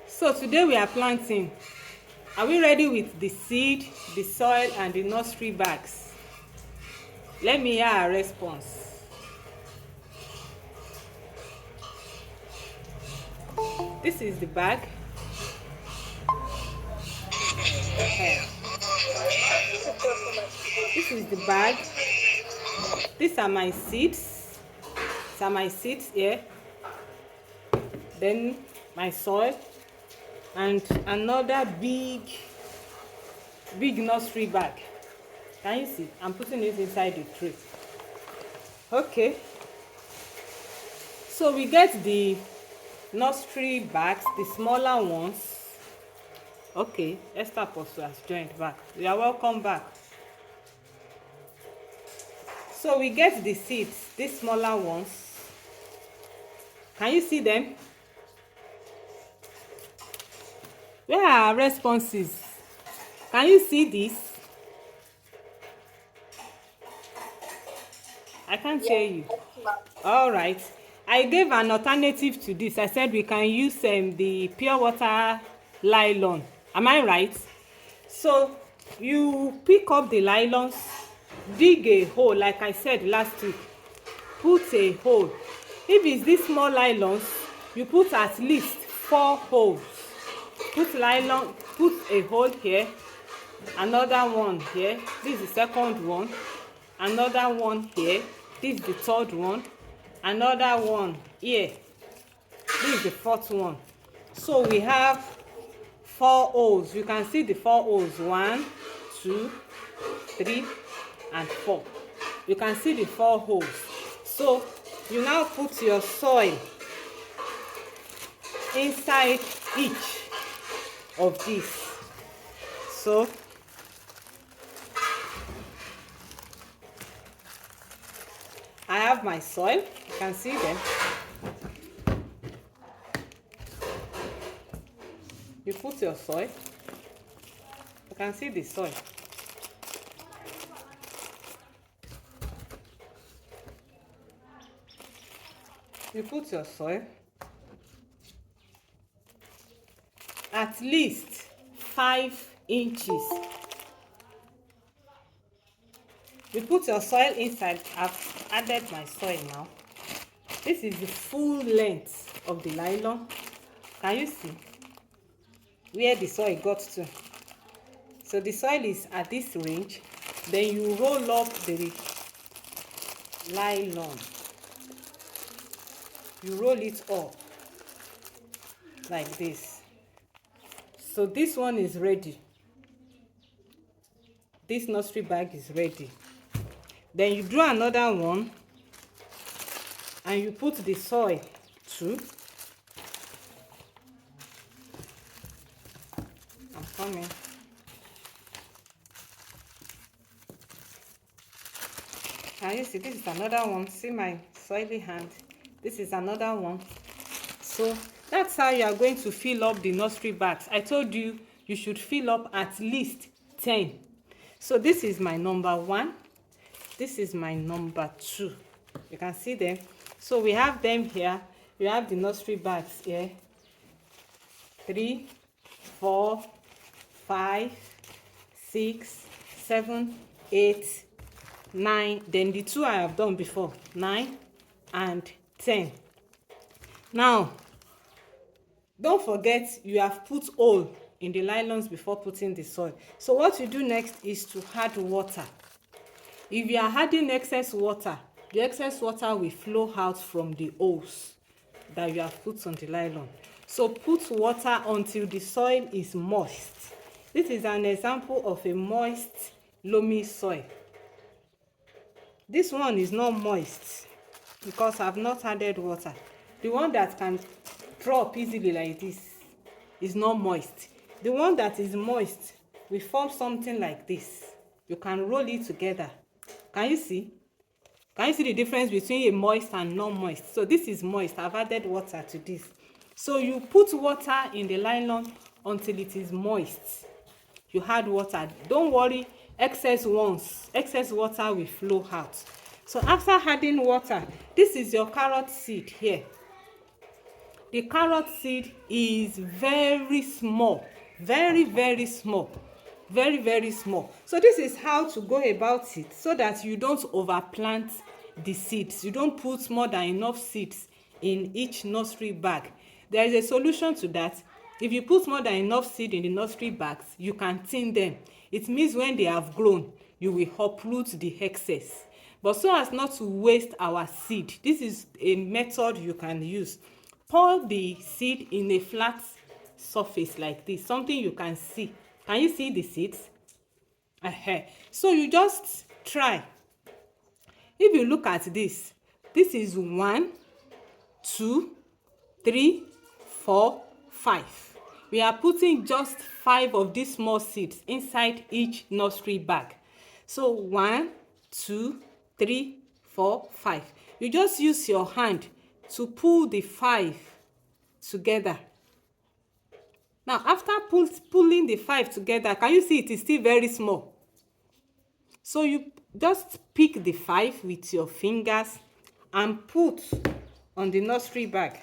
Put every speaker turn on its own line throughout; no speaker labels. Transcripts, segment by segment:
So today we are planting. Are we ready with the seed, the soil, and the nursery bags? Let me hear our response. This is the bag. This is the bag. These are my seeds. These are my seeds here. Then my soil. And another big nursery bag. Can you see? I'm putting it inside the tray. Okay. So we get the nursery bags, the smaller ones. Okay, Esther Apostle has joined back. You are welcome back. So we get the seeds, these smaller ones. Can you see them? Where are our responses? Can you see this? I can't hear you. All right. I gave an alternative to this. I said we can use the pure water nylon. Am I right? So you pick up the nylons, dig a hole like I said last week. Put a hole. If it's this small nylons, you put at least 4 holes. Put a hole here, another one here. This is the second one. Another one here. This is the third one. Another one here. This is the fourth one. So we have 4 holes. You can see the 4 holes. 1, 2, 3, and 4. You can see the 4 holes. So you now put your soil inside each of these. So I have my soil. You can see them. You put your soil. You can see the soil. You put your soil. At least 5 inches. You put your soil inside. I've added my soil now. This is the full length of the nylon. Can you see where the soil got to? So the soil is at this range. Then you roll up the nylon. You roll it up like this. So this one is ready. This nursery bag is ready. Then you do another one and you put the soil too. I'm coming. Can you see? This is another one. See my soily hand. This is another one. So that's how you are going to fill up the nursery bags. I told you you should fill up at least 10. So this is my number 1. This is my number 2. You can see them. So we have them here. We have the nursery bags here. 3, 4, 5, 6, 7, 8, 9. Then the 2 I have done before. 9 and 10. Now, don't forget you have put hole in the nylons before putting the soil. So what you do next is to add water. If you are adding excess water, the excess water will flow out from the holes that you have put on the nylon. So put water until the soil is moist. This is an example of a moist, loamy soil. This one is not moist because I've not added water. The one that can drop easily like this is not moist. The one that is moist will form something like this. You can roll it together. Can you see? Can you see the difference between a moist and non-moist? So this is moist. I've added water to this. So you put water in the nylon until it is moist. You add water. Don't worry, excess water will flow out. So after adding water, this is your carrot seed here. the carrot seed is very small, very small, very small. So this is how to go about it so that you don't overplant the seeds. You don't put more than enough seeds in each nursery bag. There is a solution to that. If you put more than enough seed in the nursery bags, you can thin them. It means when they have grown, you will uproot the excess. But so as not to waste our seed, this is a method you can use. Pour the seed in a flat surface like this, something you can see. Can you see the seeds? So you just try. If you look at this is 1, 2, 3, 4, 5. We are putting just 5 of these small seeds inside each nursery bag. So 1, 2, 3, 4, 5. You just use your hand to pull the 5 together. Now after pulling the 5 together, can you see it is still very small? So you just pick the 5 with your fingers and put on the nursery bag.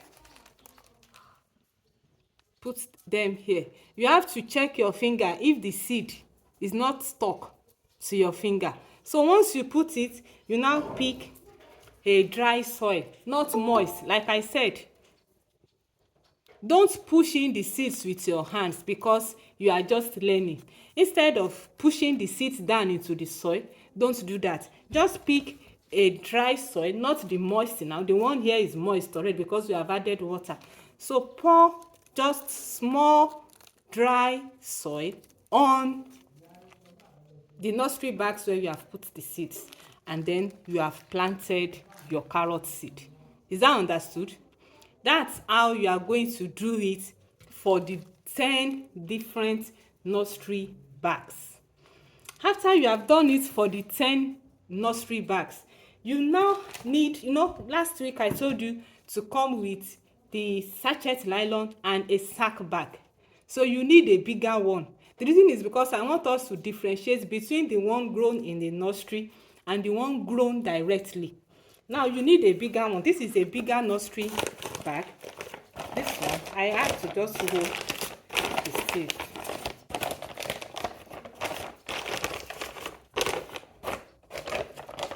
Put them here. You have to check your finger if the seed is not stuck to your finger. So once you put it, you now pick a dry soil, not moist. Like I said, don't push in the seeds with your hands because you are just learning. Instead of pushing the seeds down into the soil, don't do that. Just pick a dry soil, not the moist now. The one here is moist already because we have added water. So pour just small dry soil on the nursery bags where you have put the seeds, and then you have planted your carrot seed. Is that understood? That's how you are going to do it for the 10 different nursery bags. After you have done it for the 10 nursery bags, you now need, last week I told you to come with the sachet nylon and a sack bag. So you need a bigger one. The reason is because I want us to differentiate between the one grown in the nursery and the one grown directly. Now you need a bigger one. This is a bigger nursery bag. This one I have to just hold the seed.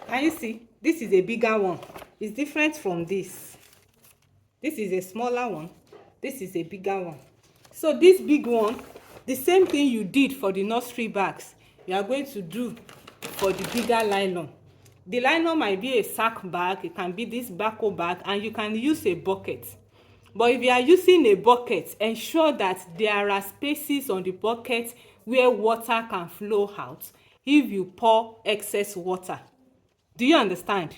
Can you see? This is a bigger one. It's different from this. This is a smaller one. This is a bigger one. So this big one, the same thing you did for the nursery bags, you are going to do for the bigger nylon. The nylon might be a sack bag, it can be this bako bag, and you can use a bucket. But if you are using a bucket, ensure that there are spaces on the bucket where water can flow out if you pour excess water. Do you understand?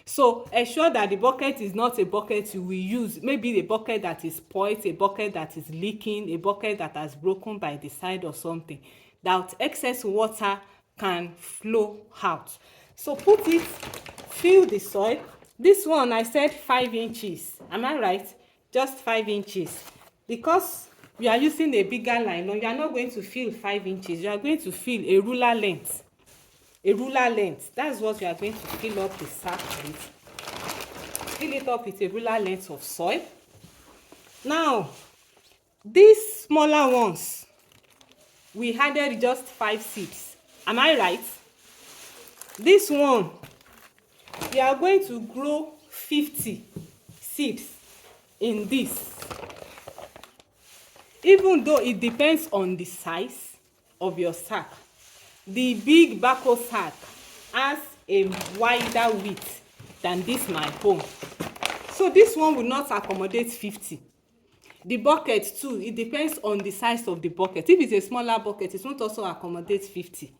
So ensure that the bucket is not a bucket you will use, maybe a bucket that is spoiled, a bucket that is leaking, a bucket that has broken by the side or something, that excess water can flow out. So put it, fill the soil. This one I said 5 inches. Am I right? Just 5 inches. Because you are using a bigger nylon, you are not going to fill 5 inches. You are going to fill a ruler length. A ruler length. That's what you are going to fill up the sack with. Fill it up with a ruler length of soil. Now, these smaller ones, we added just 5 seeds. Am I right? This one, we are going to grow 50 seeds in this. Even though it depends on the size of your sack. The big bako sack has a wider width than this my home. So this one will not accommodate 50. The bucket too, it depends on the size of the bucket. If it's a smaller bucket, it won't also accommodate 50.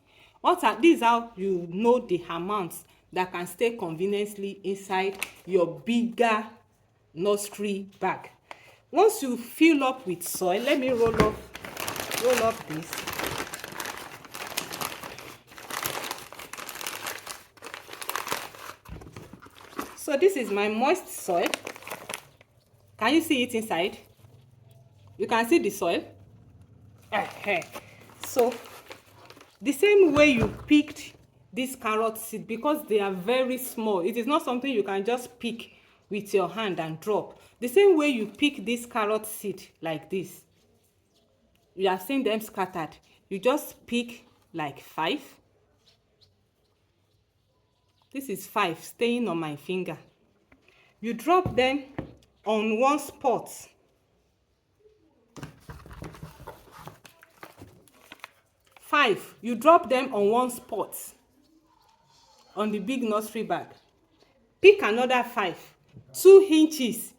This is how you know the amounts that can stay conveniently inside your bigger nursery bag. Once you fill up with soil, let me roll up this. So this is my moist soil. Can you see it inside? You can see the soil. So the same way you picked this carrot seed, because they are very small, it is not something you can just pick with your hand and drop. The same way you pick this carrot seed like this, you are seeing them scattered. You just pick like 5. This is 5 staying on my finger. You drop them on one spot. 5, you drop them on one spot on the big nursery bag. Pick another 5, 2 inches,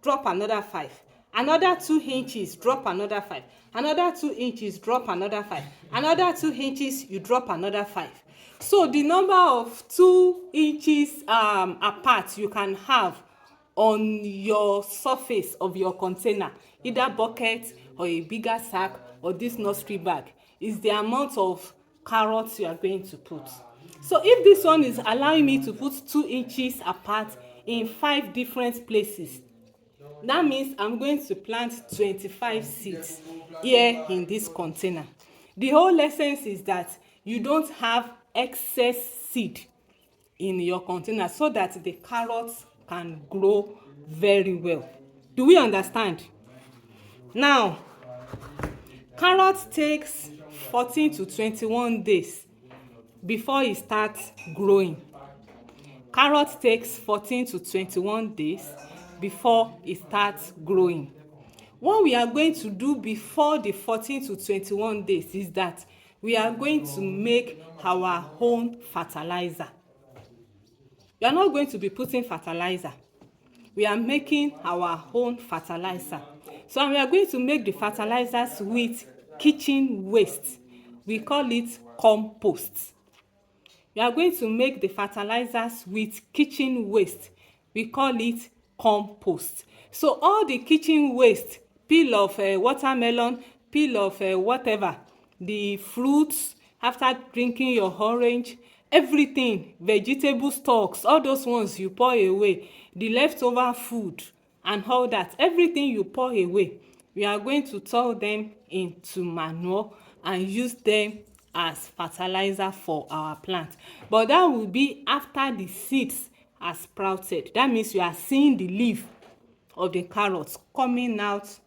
drop another 5, another 2 inches, drop another 5, another 2 inches, drop another 5, another 2 inches, you drop another 5. So the number of 2 inches apart you can have on your surface of your container, either bucket or a bigger sack or this nursery bag, is the amount of carrots you are going to put. So if this one is allowing me to put 2 inches apart in 5 different places, that means I'm going to plant 25 seeds here in this container. The whole essence is that you don't have excess seed in your container, so that the carrots can grow very well. Do we understand? Now, carrot takes 14 to 21 days before it starts growing. Carrot takes 14 to 21 days before it starts growing. What we are going to do before the 14 to 21 days is that we are going to make our own fertilizer. We are not going to be putting fertilizer. We are making our own fertilizer. So we are going to make the fertilizers with kitchen waste. We call it compost. We are going to make the fertilizers with kitchen waste. We call it compost. So all the kitchen waste, peel of watermelon, peel of whatever, the fruits after drinking your orange, everything, vegetable stalks, all those ones you pour away, the leftover food and all that, everything you pour away, we are going to turn them into manure and use them as fertilizer for our plant. But that will be after the seeds are sprouted. That means you are seeing the leaf of the carrots coming out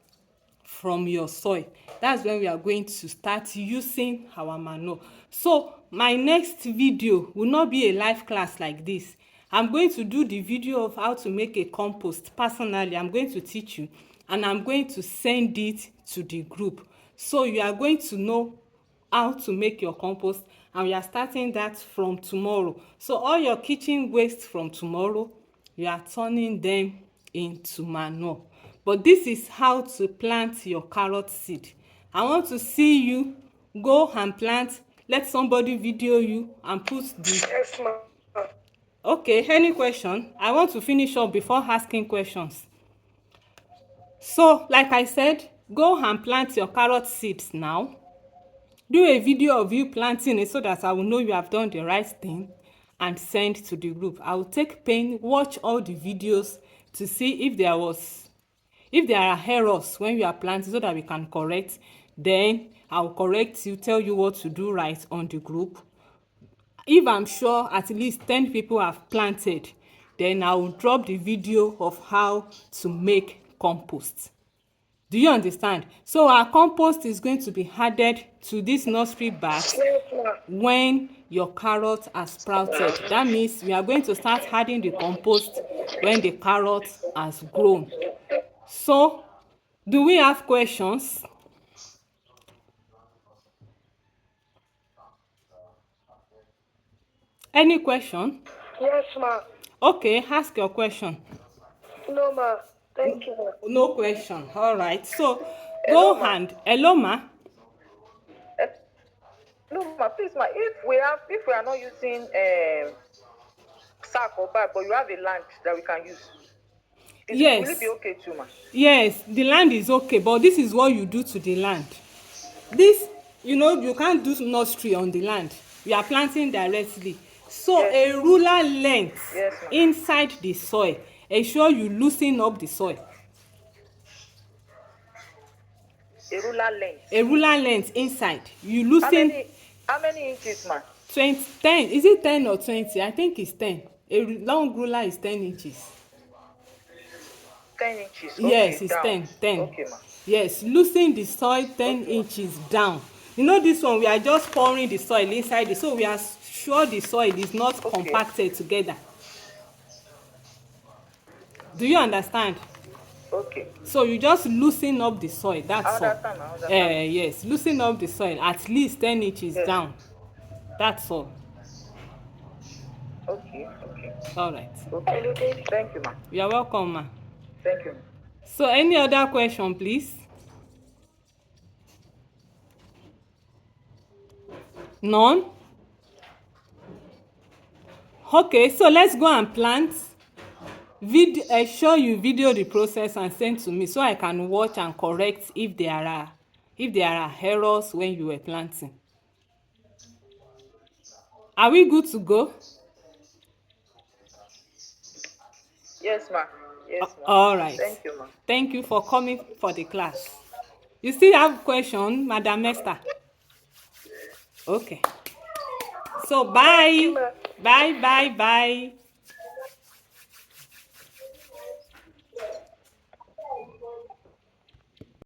from your soil. That's when we are going to start using our manure. So my next video will not be a live class like this. I'm going to do the video of how to make a compost personally. I'm going to teach you, and I'm going to send it to the group, so you are going to know how to make your compost, and we are starting that from tomorrow. So all your kitchen waste from tomorrow, you are turning them into manure. But this is how to plant your carrot seed. I want to see you go and plant. Let somebody video you and put the...
Yes, ma'am.
Okay, any question? I want to finish up before asking questions. So like I said, go and plant your carrot seeds now. Do a video of you planting it so that I will know you have done the right thing, and send to the group. I will take pain, watch all the videos to see if there are errors when you are planting, so that we can correct. Then I'll correct you, tell you what to do right on the group. If I'm sure at least 10 people have planted, then I will drop the video of how to make compost. Do you understand? So our compost is going to be added to this nursery bag when your carrots are sprouted. That means we are going to start adding the compost when the carrot has grown. So, do we have questions? Any question?
Yes, ma'am.
Okay, ask your question.
No, ma'am. Thank you, ma'am.
No question. All right. So,
Hello,
go
ma.
and... Hello, ma.
No, ma'am. Please, ma'am. If we are not using sack or bag, but you have a land that we can use,
Yes.
will it be okay too, ma'am?
Yes, the land is okay, but this is what you do to the land. This, you can't do nursery on the land. You are planting directly. So
Yes.
a ruler length
Yes, ma'am.
inside the soil, ensure you loosen up the soil.
A ruler length.
A ruler length inside, you loosen.
How many inches, ma'am?
10. Is it 10 or 20? I think it's 10. A long ruler is 10 inches.
10 inches.
Yes,
Okay,
it's
down.
10.
Okay, ma.
Yes, loosen the soil 10
Okay, ma.
inches down. You know this one, we are just pouring the soil inside it, so we are sure the soil is not
Okay.
compacted together. Do you understand?
Okay.
So you just loosen up the soil,
I
that's all.
understand. I understand.
Yes, loosen up the soil at least 10 inches
Yes.
down. That's all.
Okay. Okay.
All right.
Okay. Thank you, ma.
You are welcome, ma.
Thank you.
So any other question, please? None? Okay, so let's go and plant. Show you video the process and send to me so I can watch and correct if there are errors when you were planting. Are we good to go?
Yes, ma. Yes, ma.
All right.
Thank you, ma.
Thank you for coming for the class. You still have question, Madam Esther? Okay. So
Thank you,
bye.
ma.
Bye.